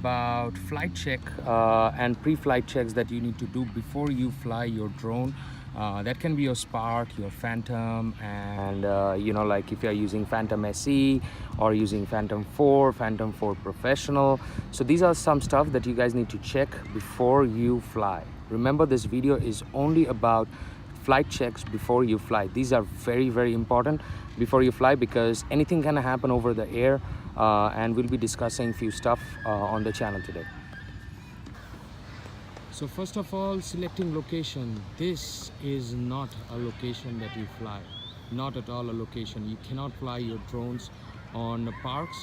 about flight check and pre-flight checks that you need to do before you fly your drone. That can be your Spark, your Phantom, and like if you're using Phantom SE or using Phantom 4, Phantom 4 Professional. So these are some stuff that you guys need to check before you fly. Remember, this video is only about flight checks before you fly. These are very, very important before you fly because anything can happen over the air, and we'll be discussing few stuff on the channel today. So first of all, selecting location. This is not a location that you fly. Not at all a location. You cannot fly your drones on parks.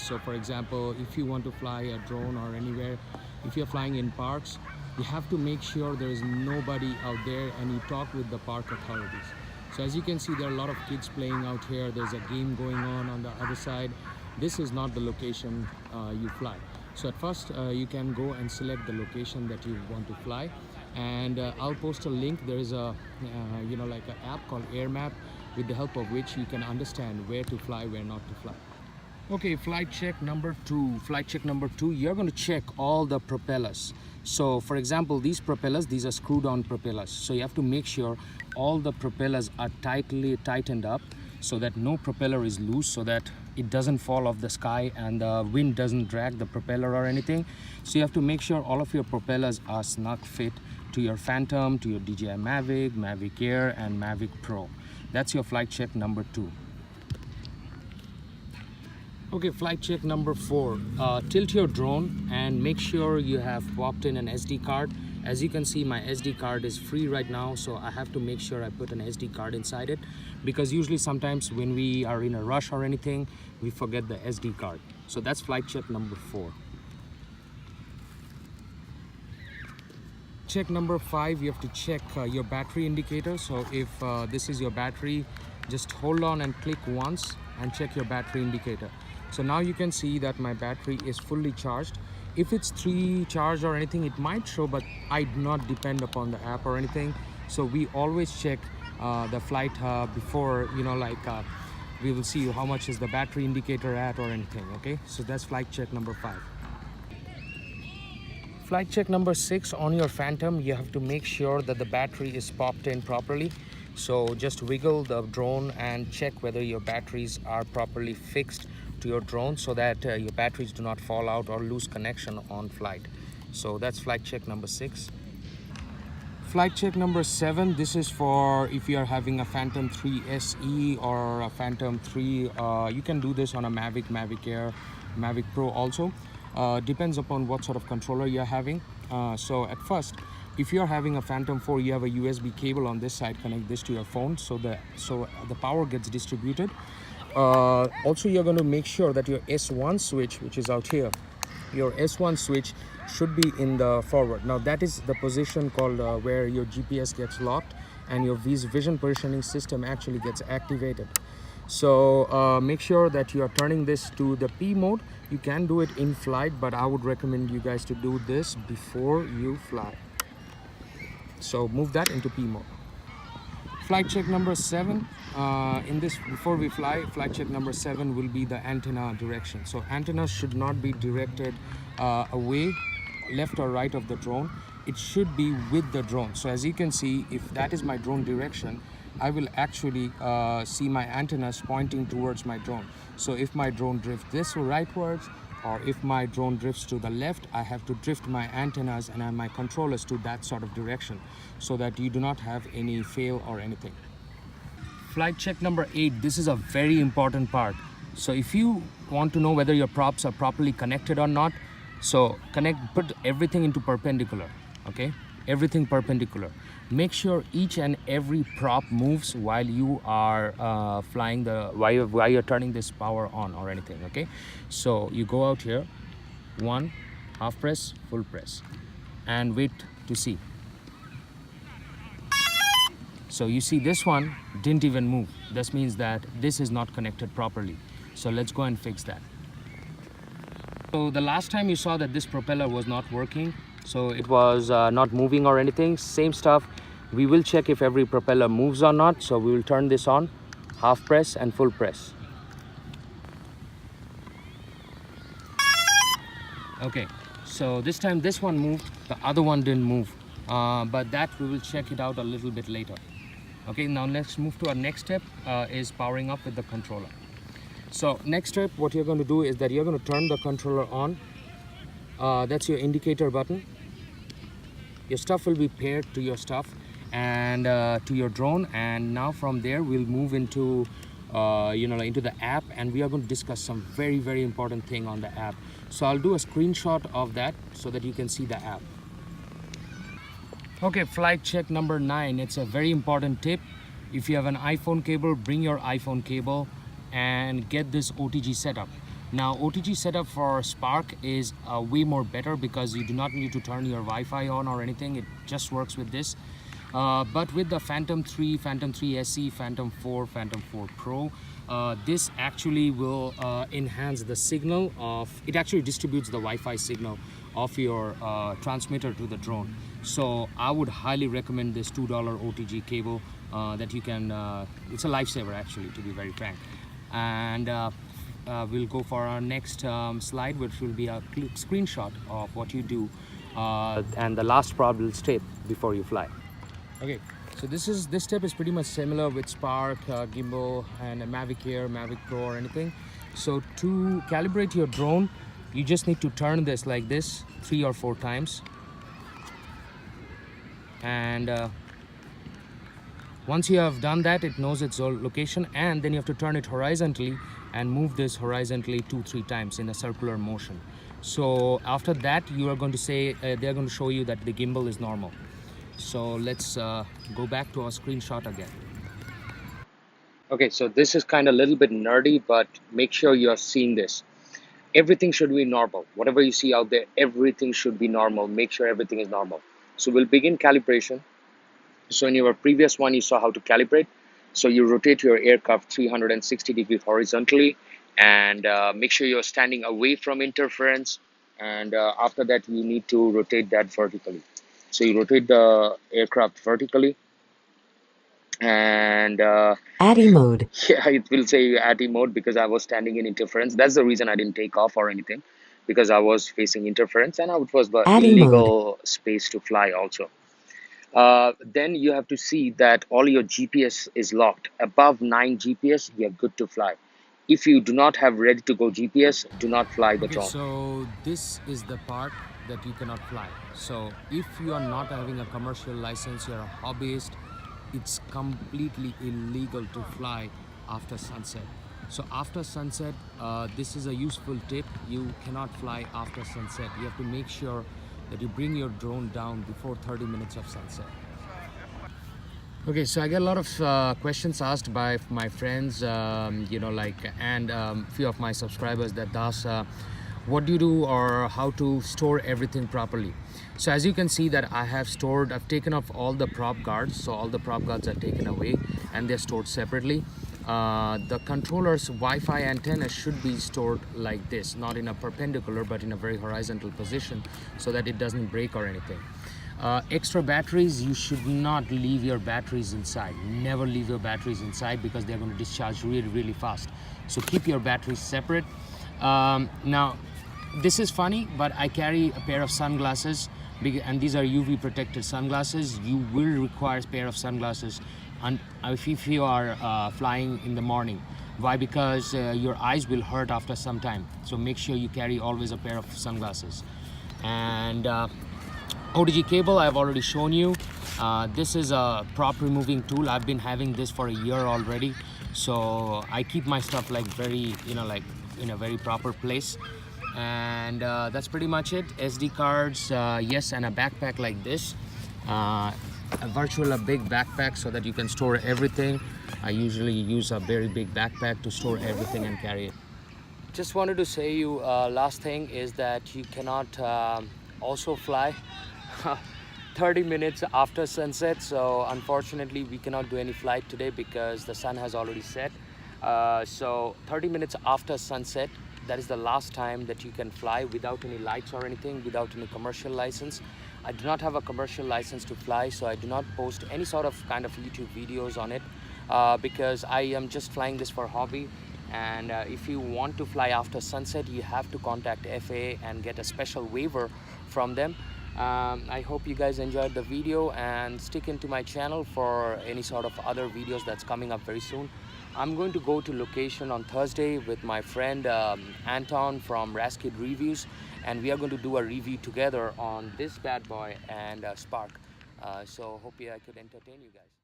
So for example, if you want to fly a drone or anywhere, if you're flying in parks, you have to make sure there is nobody out there and you talk with the park authorities. So as you can see, there are a lot of kids playing out here. There's a game going on the other side. This is not the location you fly. So at first you can go and select the location that you want to fly, and I'll post a link. There is a like an app called AIRMAP, with the help of which you can understand where to fly, where not to fly. Okay, flight check number 2. Flight check number 2, you're going to check all the propellers. So for example, these propellers, these are screwed on propellers. So you have to make sure all the propellers are tightly tightened up so that no propeller is loose, so that it doesn't fall off the sky and the wind doesn't drag the propeller or anything. So you have to make sure all of your propellers are snug fit to your Phantom, to your DJI MAVIC, MAVIC AIR and MAVIC PRO. That's your flight check number 2. Okay, flight check number 4. Tilt your drone and make sure you have popped in an SD card. As you can see, my SD card is free right now, so I have to make sure I put an SD card inside it, because usually sometimes when we are in a rush or anything, we forget the SD card. So that's flight check number 4. Check number 5, you have to check your battery indicator. So if this is your battery, just hold on and click once and check your battery indicator. So now you can see that my battery is fully charged. If it's 3 charged or anything, it might show, but I do not depend upon the app or anything. So we always check the flight before, we will see how much is the battery indicator at or anything. Okay, so that's flight check number 5. Flight check number 6, on your Phantom, you have to make sure that the battery is popped in properly. So just wiggle the drone and check whether your batteries are properly fixed to your drone, so that your batteries do not fall out or lose connection on flight. So that's flight check number 6. Flight check number 7, this is for if you are having a Phantom 3 SE or a Phantom 3. You can do this on a MAVIC, MAVIC AIR, MAVIC Pro also. Depends upon what sort of controller you're having. So at first, if you're having a Phantom 4, you have a USB cable on this side, connect this to your phone so the power gets distributed. Also, you're going to make sure that your S1 switch, which is out here, your S1 switch should be in the forward. Now that is the position called where your GPS gets locked and your vision positioning system actually gets activated. So make sure that you are turning this to the P mode. You can do it in flight, but I would recommend you guys to do this before you fly. So move that into P mode. Flight check number 7, before we fly, flight check number 7 will be the antenna direction. So antennas should not be directed away, left or right of the drone. It should be with the drone. So as you can see, if that is my drone direction, I will actually see my antennas pointing towards my drone. So if my drone drifts this rightwards, or if my drone drifts to the left, I have to drift my antennas and my controllers to that sort of direction, so that you do not have any fail or anything. Flight check number 8, this is a very important part. So if you want to know whether your props are properly connected or not, so put everything into perpendicular, okay? Everything perpendicular. Make sure each and every prop moves while you are while you're turning this power on or anything, okay? So you go out here, 1, half press, full press, and wait to see. So you see this one didn't even move. This means that this is not connected properly. So let's go and fix that. So the last time you saw that this propeller was not working, so it was not moving or anything, same stuff. We will check if every propeller moves or not. So we will turn this on, half press and full press. Okay, so this time this one moved, the other one didn't move, but that we will check it out a little bit later. Okay, now let's move to our next step, is powering up with the controller. So next step, what you're going to do is that you're going to turn the controller on. That's your indicator button. Your stuff will be paired to your stuff and to your drone, and now from there we'll move into into the app, and we are going to discuss some very important thing on the app. So I'll do a screenshot of that so that you can see the app. Okay, flight check number 9. It's a very important tip. If you have an iPhone cable, bring your iPhone cable and get this OTG setup. Now OTG setup for Spark is way more better because you do not need to turn your Wi-Fi on or anything. It just works with this. But with the Phantom 3, Phantom 3 SE, Phantom 4, Phantom 4 Pro, this actually will enhance the signal of, it actually distributes the Wi-Fi signal of your transmitter to the drone. So I would highly recommend this $2 OTG cable that you can, it's a lifesaver actually, to be very frank. And we'll go for our next slide, which will be a screenshot of what you do and the last probable step before you fly. Okay, so this step is pretty much similar with Spark, gimbal, and a MAVIC AIR, MAVIC Pro, or anything. So to calibrate your drone, you just need to turn this like this 3 or 4 times, and once you have done that, it knows its location, and then you have to turn it horizontally and move this horizontally 2-3 times in a circular motion. So after that, you are going to say they're going to show you that the gimbal is normal. So let's go back to our screenshot again. Okay, so this is kind of a little bit nerdy, but make sure you're seeing this. Everything should be normal. Whatever you see out there, everything should be normal. Make sure everything is normal. So we'll begin calibration. So in your previous one, you saw how to calibrate. So you rotate your aircraft 360 degrees horizontally, and make sure you're standing away from interference. And after that, you need to rotate that vertically. So you rotate the aircraft vertically, and ATI mode. yeah, it will say ATI mode because I was standing in interference. That's the reason I didn't take off or anything, because I was facing interference and it was the ATI illegal space to fly also. Then you have to see that all your GPS is locked. Above 9 GPS, you're good to fly. If you do not have ready to go GPS, do not fly the drone. So this is the part that you cannot fly. So if you are not having a commercial license, you're a hobbyist, it's completely illegal to fly after sunset. So after sunset, this is a useful tip. You cannot fly after sunset. You have to make sure that you bring your drone down before 30 minutes of sunset. Okay, so I get a lot of questions asked by my friends, and few of my subscribers that ask, what do you do or how to store everything properly. So as you can see that I've taken off all the prop guards. So all the prop guards are taken away and they're stored separately. The controller's Wi-Fi antenna should be stored like this, not in a perpendicular but in a very horizontal position so that it doesn't break or anything. Extra batteries, you should not leave your batteries inside. Never leave your batteries inside because they're going to discharge really fast. So keep your batteries separate. Now this is funny, but I carry a pair of sunglasses, and these are UV protected sunglasses. You will require a pair of sunglasses if you are flying in the morning. Why? Because your eyes will hurt after some time. So make sure you carry always a pair of sunglasses. And OTG cable I've already shown you. This is a prop removing tool. I've been having this for a year already. So I keep my stuff like very, like in a very proper place. And that's pretty much it. SD cards, yes, and a backpack like this. A big backpack so that you can store everything. I usually use a very big backpack to store everything and carry it. Just wanted to say you last thing is that you cannot also fly 30 minutes after sunset. So unfortunately we cannot do any flight today because the sun has already set. So 30 minutes after sunset, that is the last time that you can fly without any lights or anything, without any commercial license. I do not have a commercial license to fly, so I do not post any sort of kind of YouTube videos on it because I am just flying this for hobby. And if you want to fly after sunset, you have to contact FAA and get a special waiver from them. I hope you guys enjoyed the video, and stick into my channel for any sort of other videos that's coming up very soon. I'm going to go to location on Thursday with my friend Anton from Raskid Reviews, and we are going to do a review together on this bad boy and Spark. So hope I could entertain you guys.